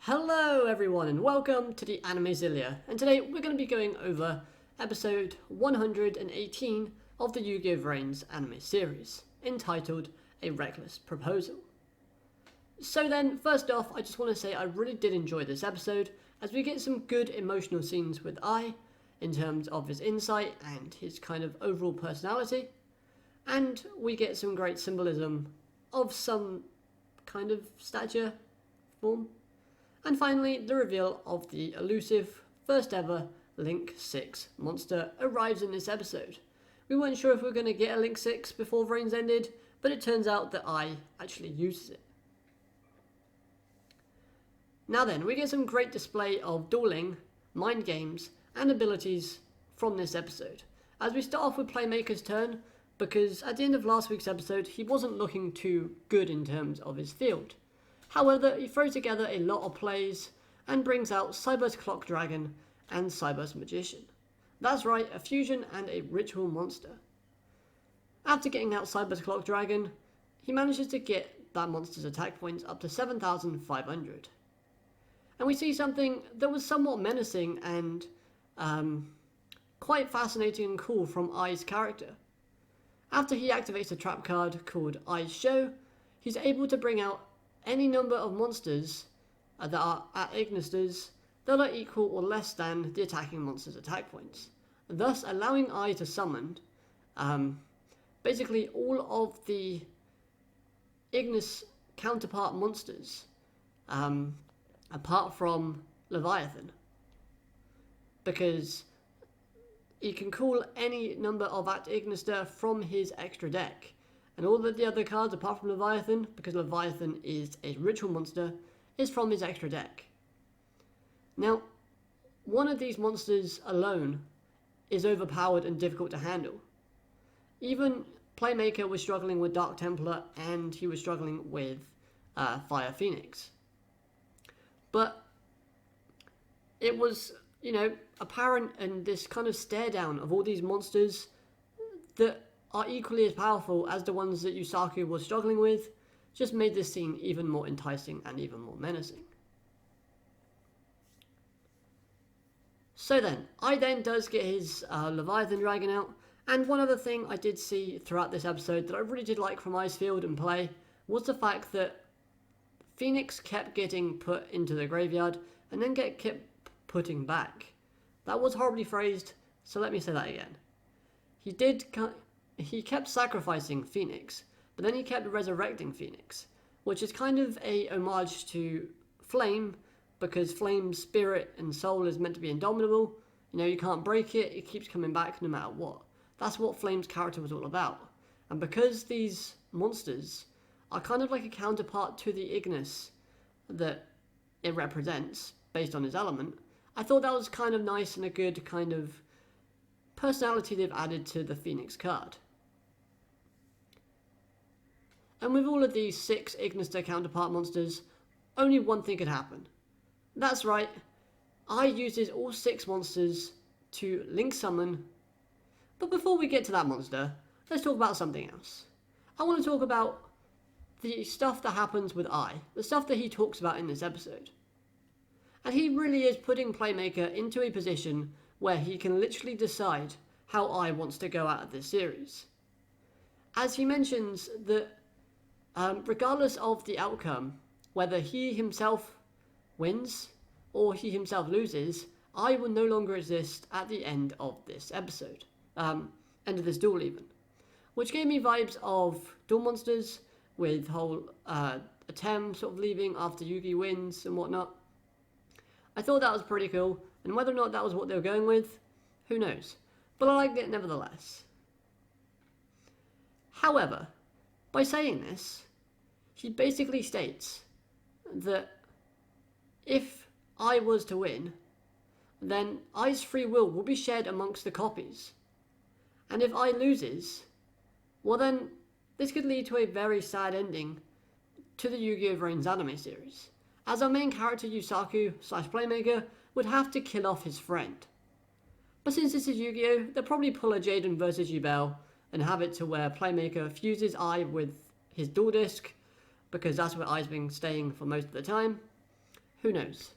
Hello everyone and welcome to the Animezilia, and today we're going to be going over episode 118 of the Yu-Gi-Oh! Vrains anime series, entitled A Reckless Proposal. So then, first off, I just want to say I really did enjoy this episode, as we get some good emotional scenes with Ai, in terms of his insight and his kind of overall personality, and we get some great symbolism of some kind of stature form. And finally, the reveal of the elusive, first ever Link 6 monster arrives in this episode. We weren't sure if we were going to get a Link 6 before Vrains ended, but it turns out that Ai actually uses it. Now then, we get some great display of dueling, mind games, and abilities from this episode. As we start off with Playmaker's turn, because at the end of last week's episode, he wasn't looking too good in terms of his field. However, he throws together a lot of plays and brings out Cyber's Clock Dragon and Cyber's Magician. That's right, a fusion and a ritual monster. After getting out Cyber's Clock Dragon, he manages to get that monster's attack points up to 7,500. And we see something that was somewhat menacing and quite fascinating and cool from Ai's character. After he activates a trap card called Ai's Show, he's able to bring out any number of monsters that are at Ignace's that are equal or less than the attacking monster's attack points, thus allowing Ai to summon basically all of the Ignace counterpart monsters, apart from Leviathan, because he can call any number of at Ignace from his extra deck. And all of the other cards, apart from Leviathan, because Leviathan is a ritual monster, is from his extra deck. Now, one of these monsters alone is overpowered and difficult to handle. Even Playmaker was struggling with Dark Templar, and he was struggling with Fire Phoenix. But it was, apparent in this kind of stare down of all these monsters that are equally as powerful as the ones that Yuusaku was struggling with, just made this scene even more enticing and even more menacing. So then, Ai then does get his Leviathan Dragon out, and one other thing I did see throughout this episode that I really did like from Ai's field and play was the fact that Phoenix kept getting put into the graveyard and then kept putting back. That was horribly phrased, so let me say that again. He kept sacrificing Phoenix, but then he kept resurrecting Phoenix, which is kind of a homage to Flame, because Flame's spirit and soul is meant to be indomitable. You can't break it, it keeps coming back no matter what. That's what Flame's character was all about. And because these monsters are kind of like a counterpart to the Ignace that it represents, based on his element, I thought that was kind of nice and a good kind of personality they've added to the Phoenix card. And with all of these 6 Ignace counterpart monsters, only one thing could happen. That's right, Ai uses all 6 monsters to link summon. But before we get to that monster, let's talk about something else. I want to talk about the stuff that happens with Ai, the stuff that he talks about in this episode. And he really is putting Playmaker into a position where he can literally decide how Ai wants to go out of this series. As he mentions that regardless of the outcome, whether he himself wins or he himself loses, Ai will no longer exist at the end of this episode. End of this duel even. Which gave me vibes of Duel Monsters, with whole Atem sort of leaving after Yugi wins and whatnot. I thought that was pretty cool, and whether or not that was what they were going with, who knows. But I liked it nevertheless. However, by saying this, he basically states that if Ai was to win, then Ai's free will be shared amongst the copies. And if Ai loses, well then, this could lead to a very sad ending to the Yu-Gi-Oh! Vrains anime series, as our main character Yuusaku / Playmaker would have to kill off his friend. But since this is Yu-Gi-Oh!, they'll probably pull a Jaden vs Yubel and have it to where Playmaker fuses Ai with his dual disc, because that's where Ai's been staying for most of the time. Who knows?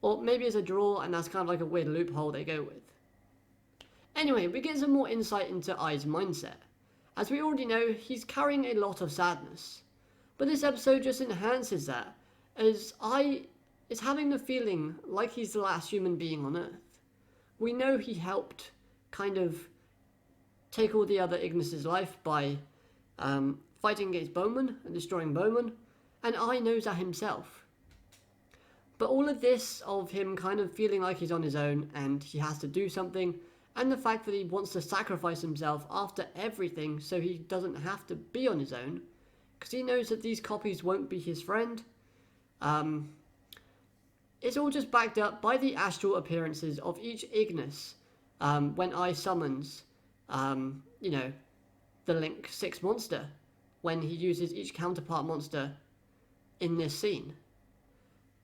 Or maybe it's a draw and that's kind of like a weird loophole they go with. Anyway, we get some more insight into Ai's mindset. As we already know, he's carrying a lot of sadness. But this episode just enhances that, as Ai is having the feeling like he's the last human being on Earth. We know he helped kind of take all the other Ignace's life by fighting against Bowman and destroying Bowman, and Ai knows that himself. But all of this of him kind of feeling like he's on his own and he has to do something, and the fact that he wants to sacrifice himself after everything so he doesn't have to be on his own, because he knows that these copies won't be his friend, it's all just backed up by the astral appearances of each Ignace when Ai summons, the Link 6 monster, when he uses each counterpart monster in this scene.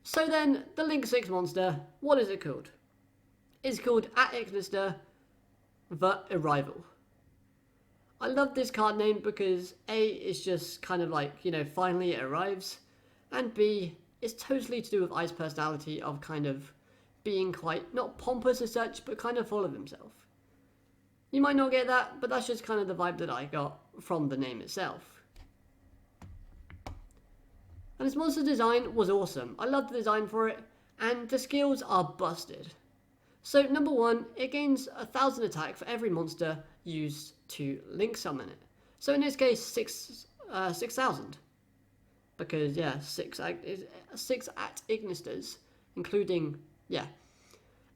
So then, the Link 6 monster, what is it called? It's called Ignace the Arrival. I love this card name because A, it's just kind of like, finally it arrives, and B, it's totally to do with Ai's personality of kind of being quite, not pompous as such, but kind of full of himself. You might not get that, but that's just kind of the vibe that I got from the name itself. And this monster design was awesome. I loved the design for it, and the skills are busted. So number 1, it gains 1,000 attack for every monster used to link summon it. So in this case, 6,000. Because, 6 at Ignace, including,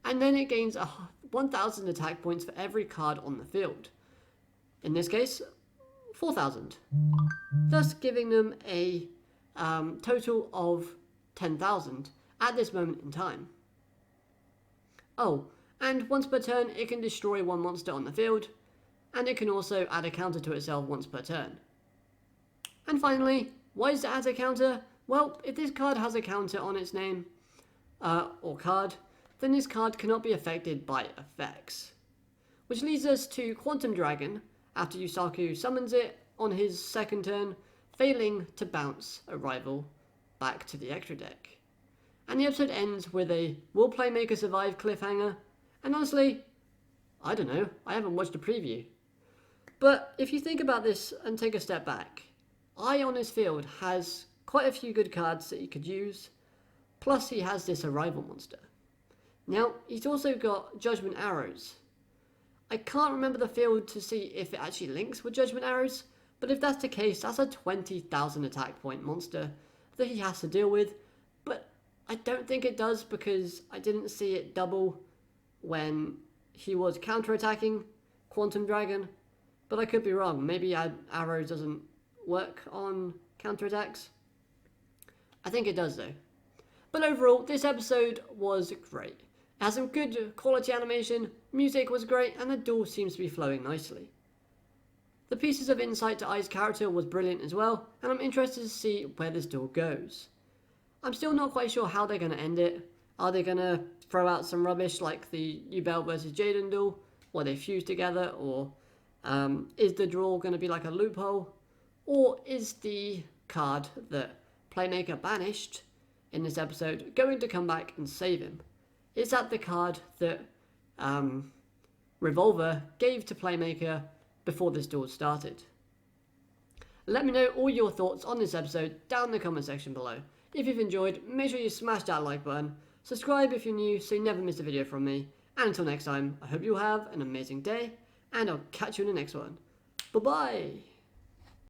And then it gains 1,000 attack points for every card on the field. In this case, 4,000. Thus giving them a total of 10,000 at this moment in time. Oh, and once per turn, it can destroy one monster on the field, and it can also add a counter to itself once per turn. And finally, why does it add a counter? Well, if this card has a counter on its name, or card, then this card cannot be affected by effects. Which leads us to Quantum Dragon, after Yuusaku summons it on his second turn, failing to bounce a rival back to the extra deck. And the episode ends with a "Will Playmaker survive?" cliffhanger, and honestly, I don't know, I haven't watched a preview. But if you think about this and take a step back, Ai on his field has quite a few good cards that he could use, plus he has this Arrival monster. Now, he's also got Judgment Arrows. I can't remember the field to see if it actually links with Judgment Arrows, but if that's the case, that's a 20,000 attack point monster that he has to deal with, but I don't think it does because I didn't see it double when he was counter-attacking Quantum Dragon, but I could be wrong. Maybe Arrows doesn't work on counter-attacks. I think it does though. But overall, this episode was great. It has some good quality animation, music was great, and the duel seems to be flowing nicely. The pieces of insight to Ai's character was brilliant as well, and I'm interested to see where this duel goes. I'm still not quite sure how they're going to end it. Are they going to throw out some rubbish like the Yubel versus Jaden duel, where they fuse together, or is the draw going to be like a loophole, or is the card that Playmaker banished in this episode going to come back and save him? Is that the card that Revolver gave to Playmaker before this duel started? Let me know all your thoughts on this episode down in the comment section below. If you've enjoyed, make sure you smash that like button, subscribe if you're new so you never miss a video from me, and until next time, I hope you have an amazing day, and I'll catch you in the next one. Bye bye!